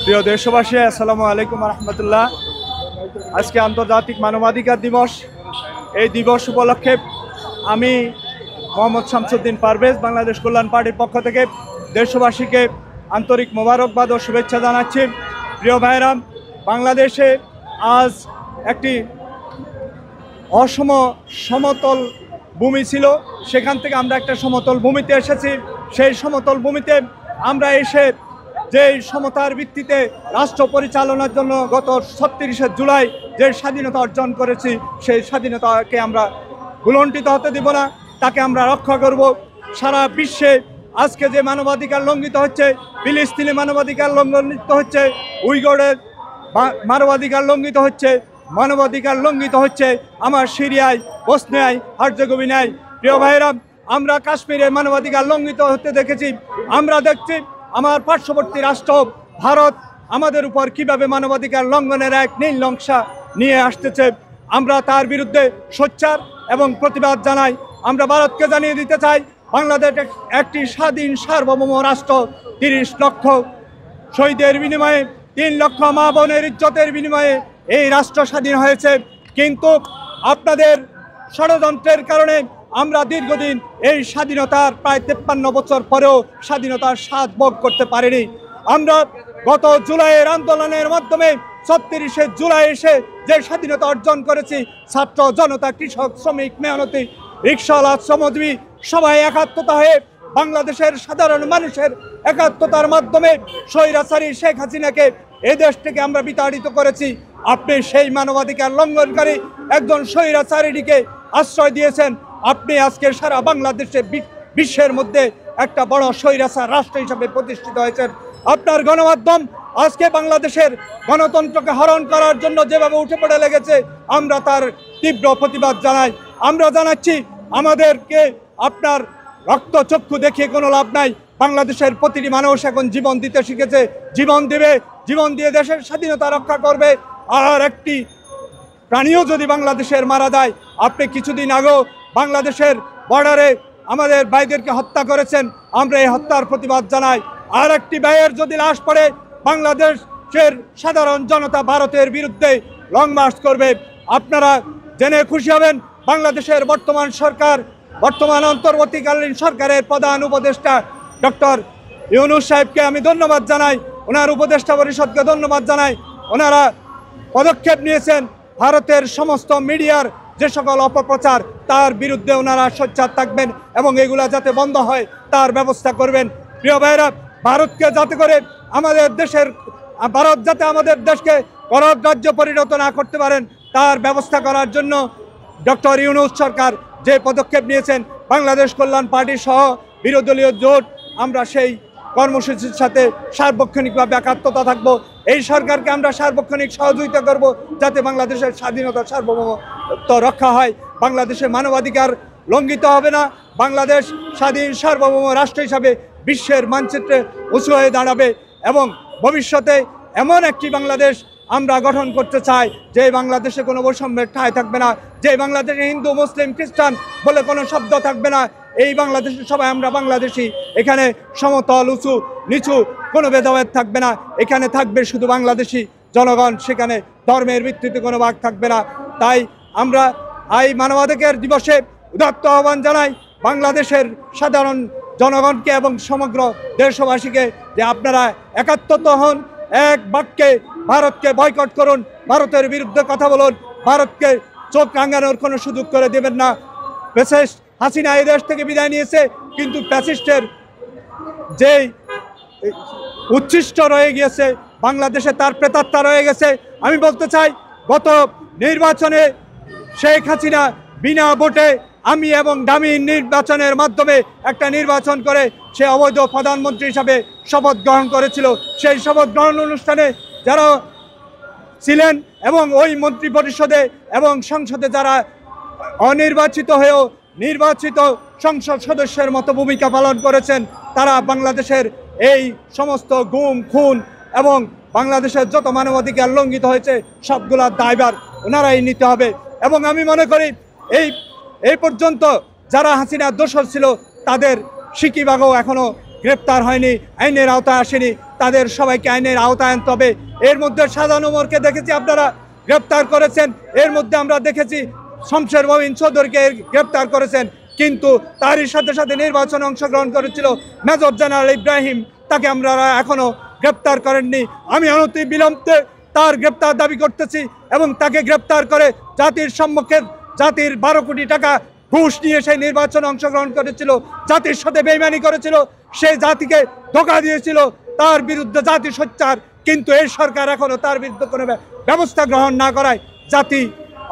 প্রিয় দেশবাসী, আসসালামু আলাইকুম রহমতুল্লাহ। আজকে আন্তর্জাতিক মানবাধিকার দিবস। এই দিবস উপলক্ষে আমি মোহাম্মদ শামসুদ্দিন পারভেজ বাংলাদেশ কল্যাণ পার্টির পক্ষ থেকে দেশবাসীকে আন্তরিক মোবারকবাদ ও শুভেচ্ছা জানাচ্ছি। প্রিয় ভাইরাম, বাংলাদেশে আজ একটি সমতল ভূমি ছিল, সেখান থেকে আমরা একটা সমতল ভূমিতে এসেছি। সেই সমতল ভূমিতে আমরা এসে যেই সমতার ভিত্তিতে রাষ্ট্র পরিচালনার জন্য গত ৩৬শে জুলাই যে স্বাধীনতা অর্জন করেছি, সেই স্বাধীনতাকে আমরা ভুলণ্ঠিত হতে দিব না, তাকে আমরা রক্ষা করব। সারা বিশ্বে আজকে যে মানবাধিকার লঙ্ঘিত হচ্ছে, ফিলিস্তিনি মানবাধিকার লঙ্ঘিত হচ্ছে, উইগরের মানবাধিকার লঙ্ঘিত হচ্ছে, মানবাধিকার লঙ্ঘিত হচ্ছে আমার সিরিয়ায়, বসনিয়ায়, হার্জেগোভিনায়। প্রিয় ভাইরা, আমরা কাশ্মীরে মানবাধিকার লঙ্ঘিত হতে দেখেছি। আমরা দেখছি আমার পার্শ্ববর্তী রাষ্ট্র ভারত আমাদের উপর কিভাবে মানবাধিকার লঙ্ঘনের এক নীল নকশা নিয়ে আসতেছে। আমরা তার বিরুদ্ধে সোচ্চার এবং প্রতিবাদ জানাই। আমরা ভারতকে জানিয়ে দিতে চাই, বাংলাদেশ একটি স্বাধীন সার্বভৌম রাষ্ট্র। ৩০ লক্ষ শহীদের বিনিময়ে, ৩ লক্ষ মা বোনের ইজ্জতের বিনিময়ে এই রাষ্ট্র স্বাধীন হয়েছে। কিন্তু আপনাদের ষড়যন্ত্রের কারণে আমরা দীর্ঘদিন এই স্বাধীনতার প্রায় ৫৩ বছর পরেও স্বাধীনতার স্বাদ ভোগ করতে পারিনি। আমরা গত জুলাইয়ের আন্দোলনের মাধ্যমে ৩৬শে জুলাই এসে যে স্বাধীনতা অর্জন করেছি, ছাত্র জনতা, কৃষক, শ্রমিক, মেহনতি, রিক্সাওয়ালা, শ্রমজীবী সবাই একাত্মতা হয়ে বাংলাদেশের সাধারণ মানুষের একাত্মতার মাধ্যমে স্বৈরাচারী শেখ হাসিনাকে এই দেশ থেকে আমরা বিতাড়িত করেছি। আপনি সেই মানবাধিকার লঙ্ঘনকারী একজন স্বৈরাচারীকে আশ্রয় দিয়েছেন। আপনি আজকে সারা বাংলাদেশে বিশ্বের মধ্যে একটা বড় স্বৈরাচার রাষ্ট্র হিসাবে প্রতিষ্ঠিত হয়েছেন। আপনার গণমাধ্যম আজকে বাংলাদেশের গণতন্ত্রকে হরণ করার জন্য যেভাবে উঠে পড়ে লেগেছে, আমরা তার তীব্র প্রতিবাদ জানাই। আমরা জানাচ্ছি, আমাদেরকে আপনার রক্তচক্ষু দেখিয়ে কোনো লাভ নাই। বাংলাদেশের প্রতিটি মানুষ এখন জীবন দিতে শিখেছে, জীবন দিবে, জীবন দিয়ে দেশের স্বাধীনতা রক্ষা করবে। আর একটি প্রাণীও যদি বাংলাদেশের মারা যায়, আপনি কিছুদিন আগেও বাংলাদেশের বর্ডারে আমাদের ভাইদেরকে হত্যা করেছেন, আমরা এই হত্যার প্রতিবাদ জানাই। আর একটি ভাইয়ের যদি লাশ পড়ে, বাংলাদেশের সাধারণ জনতা ভারতের বিরুদ্ধে লং মার্চ করবে। আপনারা জেনে খুশি হবেন, বাংলাদেশের বর্তমান সরকার, বর্তমান অন্তর্বর্তীকালীন সরকারের প্রধান উপদেষ্টা ডক্টর ইউনূস সাহেবকে আমি ধন্যবাদ জানাই, ওনার উপদেষ্টা পরিষদকে ধন্যবাদ জানাই। ওনারা পদক্ষেপ নিয়েছেন ভারতের সমস্ত মিডিয়ার যে সকল অপপ্রচার, তার বিরুদ্ধে ওনারা সোচ্চার থাকবেন এবং এগুলা যাতে বন্ধ হয় তার ব্যবস্থা করবেন। প্রিয় ভাইরা, ভারতকে যাতে করে ভারত যাতে আমাদের দেশকে করদ রাজ্য পরিণত না করতে পারেন, তার ব্যবস্থা করার জন্য ডক্টর ইউনূস সরকার যে পদক্ষেপ নিয়েছেন, বাংলাদেশ কল্যাণ পার্টি সহ বিরোধী দলীয় জোট আমরা সেই কর্মসূচির সাথে সার্বক্ষণিকভাবে একাত্মতা থাকব। এই সরকারকে আমরা সার্বক্ষণিক সহযোগিতা করব, যাতে বাংলাদেশের স্বাধীনতা সার্বভৌমত্ব রক্ষা হয়, বাংলাদেশের মানবাধিকার লঙ্ঘিত হবে না, বাংলাদেশ স্বাধীন সার্বভৌম রাষ্ট্র হিসাবে বিশ্বের মানচিত্রে উঁচু হয়ে দাঁড়াবে এবং ভবিষ্যতে এমন একটি বাংলাদেশ আমরা গঠন করতে চাই যে বাংলাদেশে কোনো বৈষম্যের ঠাঁই থাকবে না, যে বাংলাদেশে হিন্দু, মুসলিম, খ্রিস্টান বলে কোনো শব্দ থাকবে না। এই বাংলাদেশে সবাই আমরা বাংলাদেশি, এখানে সমতল, উঁচু, নিচু কোনো ভেদাভেদ থাকবে না, এখানে থাকবে শুধু বাংলাদেশি জনগণ, সেখানে ধর্মের ভিত্তিতে কোনো ভাগ থাকবে না। তাই আমরা এই মানবাধিকার দিবসে উদাত্ত আহ্বান জানাই বাংলাদেশের সাধারণ জনগণকে এবং সমগ্র দেশবাসীকে যে আপনারা একাত্মতা হন, এক বাক্যে ভারতকে বয়কট করুন, ভারতের বিরুদ্ধে কথা বলুন, ভারতকে চোখ রাঙানোর কোনো সুযোগ করে দেবেন না। ফ্যাসিস্ট হাসিনা এই দেশ থেকে বিদায় নিয়েছে, কিন্তু ফ্যাসিস্টের যেই উচ্ছিষ্ট রয়ে গিয়েছে বাংলাদেশে, তার প্রেতাত্মা রয়ে গেছে। আমি বলতে চাই, গত নির্বাচনে শেখ হাসিনা বিনা ভোটে আমি এবং ডামি নির্বাচনের মাধ্যমে একটা নির্বাচন করে সে অবৈধ প্রধানমন্ত্রী হিসাবে শপথ গ্রহণ করেছিল। সেই শপথ গ্রহণ অনুষ্ঠানে যারা ছিলেন এবং ওই মন্ত্রী পরিষদে এবং সংসদে যারা অনির্বাচিত হয়েও নির্বাচিত সংসদ সদস্যের মতো ভূমিকা পালন করেছেন, তারা বাংলাদেশের এই সমস্ত গুম, খুন এবং বাংলাদেশের যত মানবাধিকার লঙ্ঘিত হয়েছে সবগুলোর দায়ভার ওনারাই নিতে হবে। এবং আমি মনে করি এই পর্যন্ত যারা হাসিনার দোষর ছিল তাদের সিকিবাগও এখনও গ্রেপ্তার হয়নি, আইনের আওতায় আসেনি। তাদের সবাইকে আইনের আওতায় আনতে হবে। এর মধ্যে শাহজাহান ওমরকে দেখেছি আপনারা গ্রেপ্তার করেছেন, এর মধ্যে আমরা দেখেছি শমশের মবিন চৌধুরীকে গ্রেপ্তার করেছেন, কিন্তু তারই সাথে সাথে নির্বাচনে অংশগ্রহণ করেছিল মেজর জেনারেল ইব্রাহিম, তাকে আমরা এখনো গ্রেপ্তার করেননি। আমি অনতি বিলম্বে তার গ্রেপ্তার দাবি করতেছি এবং তাকে গ্রেপ্তার করে জাতির সম্মুখে জাতির 12 কোটি টাকা ঘুষ নিয়ে সেই নির্বাচনে অংশগ্রহণ করেছিল, জাতির সাথে বেইমানি করেছিল, সেই জাতিকে ধোঁকা দিয়েছিল, তার বিরুদ্ধে জাতি সোচ্চার। কিন্তু এই সরকার এখনো তার বিরুদ্ধে কোনো ব্যবস্থা গ্রহণ না করায় জাতি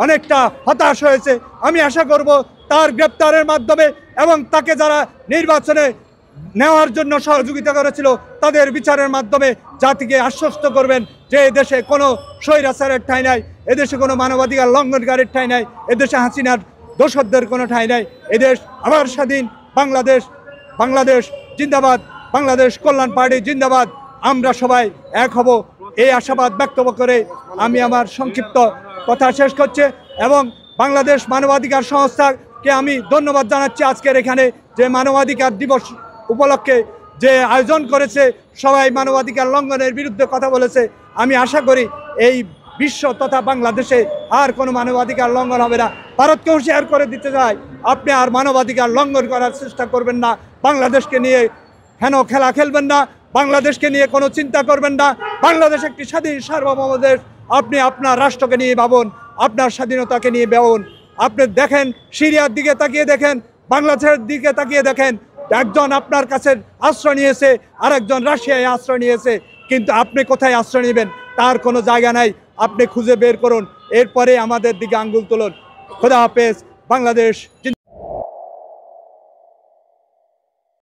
অনেকটা হতাশ হয়েছে। আমি আশা করব তার গ্রেপ্তারের মাধ্যমে এবং তাকে যারা নির্বাচনে নেওয়ার জন্য সহযোগিতা করেছিল তাদের বিচারের মাধ্যমে জাতিকে আশ্বস্ত করবেন যে এদেশে কোনো স্বৈরাচারের ঠাঁই নাই, এদেশে কোনো মানবাধিকার লঙ্ঘনকারীর ঠাঁই নাই, এদেশে হাসিনার দোসরদের কোনো ঠাঁই নাই। এদেশ আবার স্বাধীন। বাংলাদেশ, বাংলাদেশ জিন্দাবাদ, বাংলাদেশ কল্যাণ পার্টি জিন্দাবাদ। আমরা সবাই এক হব, এই আশাবাদ ব্যক্ত করে আমি আমার সংক্ষিপ্ত কথা শেষ করছি এবং বাংলাদেশ মানবাধিকার সংস্থাকে আমি ধন্যবাদ জানাচ্ছি আজকের এখানে যে মানবাধিকার দিবস উপলক্ষে যে আয়োজন করেছে, সবাই মানবাধিকার লঙ্ঘনের বিরুদ্ধে কথা বলেছে। আমি আশা করি এই বিশ্ব তথা বাংলাদেশে আর কোনো মানবাধিকার লঙ্ঘন হবে না। ভারতকে হুঁশিয়ার করে দিতে চাই, আপনি আর মানবাধিকার লঙ্ঘন করার চেষ্টা করবেন না, বাংলাদেশকে নিয়ে হেন খেলা খেলবেন না, বাংলাদেশকে নিয়ে কোনো চিন্তা করবেন না। বাংলাদেশ একটি স্বাধীন সার্বভৌম দেশ। আপনি আপনার রাষ্ট্রকে নিয়ে ভাবুন, আপনার স্বাধীনতাকে নিয়ে ভাবুন। আপনি দেখেন সিরিয়ার দিকে তাকিয়ে দেখেন, বাংলাদেশের দিকে তাকিয়ে দেখেন, একজন আপনার কাছে আশ্রয় নিয়েছে আর একজন রাশিয়ায় আশ্রয় নিয়েছে, কিন্তু আপনি কোথায় আশ্রয় নেবেন তার কোনো জায়গা নাই। আপনি খুঁজে বের করুন, এরপরে আমাদের দিকে আঙ্গুল তুলুন। খোদা হাফেজ। বাংলাদেশ।